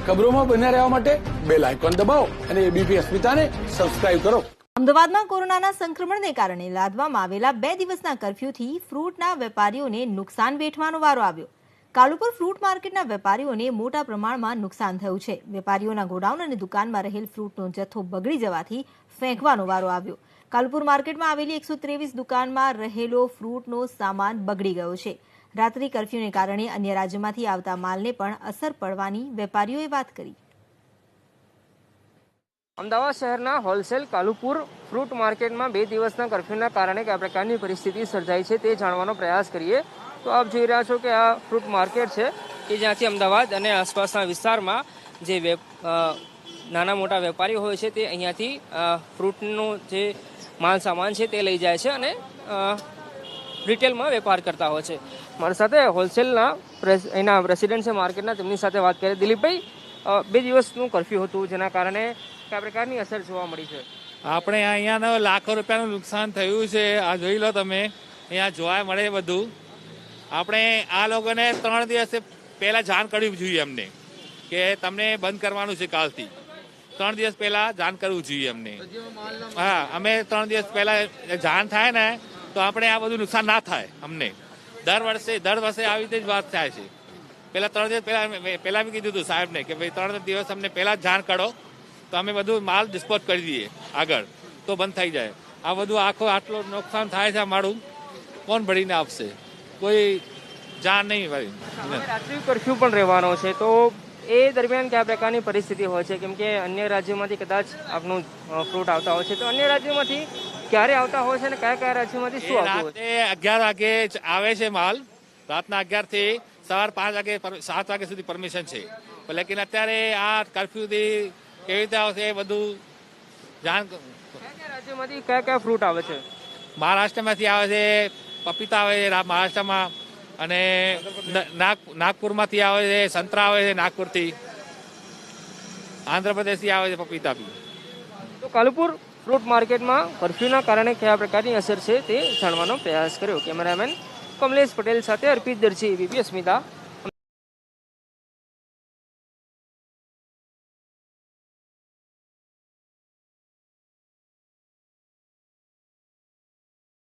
ખબરોમાં બન્યા રહેવા માટે બેલ આઇકોન દબાવો અને એબીપી અસ્મિતાને સબસ્ક્રાઇબ કરો. અમદાવાદમાં કોરોનાના સંક્રમણને કારણે લાદવામાં આવેલા 2 દિવસના કર્ફ્યુથી ફ્રૂટના વેપારીઓને નુકસાન વેઠવાનો વારો આવ્યો. કાલુપુર ફ્રૂટ માર્કેટના વેપારીઓને મોટા પ્રમાણમાં નુકસાન થયું છે. વેપારીઓના ગોડાઉન અને દુકાનમાં રહેલ ફ્રૂટનો જથ્થો બગડી જવાથી ફેંકવાનો વારો આવ્યો. કાલુપુર માર્કેટમાં આવેલી 123 દુકાનમાં રહેલો ફ્રૂટનો સામાન બગડી ગયો છે. રાત્રિ કર્ફ્યુને કારણે અન્ય રાજ્યમાંથી આવતા માલને પણ અસર પડવાની વેપારીઓએ વાત કરી. અમદાવાદ શહેરના હોલસેલ કાલુપુર ફ્રૂટ માર્કેટમાં 2 દિવસના કર્ફ્યુના કારણે કયા પ્રકારની પરિસ્થિતિ સર્જાઈ છે તે જાણવાનો પ્રયાસ કરીએ. તો આપ જોઈ રહ્યા છો કે આ ફ્રૂટ માર્કેટ છે કે જ્યાંથી અમદાવાદ અને આસપાસના વિસ્તારમાં જે નાના મોટા વેપારીઓ હોય છે તે અહીંયાથી ફ્રૂટનો જે માલ સામાન છે તે લઈ જાય છે અને રિટેલમાં વેપાર કરતા હોય છે. મારી સાથે હોલસેલના એના રેસિડેન્ટ છે માર્કેટના, તેમની સાથે વાત કરીએ. દિલીપભાઈ, 2 દિવસનું કર્ફ્યુ હતું જેના કારણે કયા પ્રકારની અસર જોવા મળી છે? આપણે અહીંયા લાખો રૂપિયાનું નુકસાન થયું છે. આ જોઈ લો તમે, અહીંયા જોવા મળે બધું. આપણે આ લોકોને 3 દિવસ પહેલા જાણ કરવી જોઈએ અમને કે તમને બંધ કરવાનું છે કાલથી. 3 દિવસ પહેલા જાણ કરવું જોઈએ અમને. હા, અમે 3 દિવસ પહેલા જાણ થાય ને તો આપણે આ બધું નુકસાન ના થાય અમને. દર વર્ષે આવી રીતે જ વાત થાય છે. પહેલા 3 દિવસ પહેલા બી કીધું હતું સાહેબને કે ભાઈ 3 દિવસ અમને પહેલા જ જાણ કરો તો અમે બધું માલ ડિસ્પોઝ કરી દઈએ આગળ, તો બંધ થઈ જાય. આ બધું આટલો નુકસાન થાય છે મારું, કોણ ભરીને આપશે? કોઈ જાણ નહીં ભાઈ. રાત્રિ કર્ફ્યુ પણ રહેવાનો છે, તો એ દરમિયાન કયા પ્રકારની પરિસ્થિતિ હોય છે? કેમ કે અન્ય રાજ્યોમાંથી કદાચ આપનું ફ્રૂટ આવતા હોય છે, તો અન્ય રાજ્યોમાંથી ક્યારે આવતા હોય છે અને કયા રાજ્યોમાંથી શું આવતું હોય છે? રાતે 11 વાગે આવે છે માલ. રાતના 11 થી સવાર 5 વાગે 7 વાગ્યા સુધી પરમિશન છે. લેકિન અત્યારે આ કર્ફ્યુથી કેવી રીતે આવશે એ બધું જાણ. કયા રાજ્યોમાંથી કયા ફ્રૂટ આવે છે? મહારાષ્ટ્રમાંથી આવે છે, પપીતા આવે છે મહારાષ્ટ્રમાં, અને નાગપુરમાંથી આવે છે, સંતરા આવે છે નાગપુરથી, આંધ્રપ્રદેશથી આવે છે પપીતા બી. તો કાલુપુર ફ્રૂટ માર્કેટમાં કર્ફ્યુના કારણે કયા પ્રકારની અસર છે તે જાણવાનો પ્રયાસ કર્યો. કેમેરામેન કમલેશ પટેલ સાથે અર્પિત દરજી, એબીપી અસ્મિતા.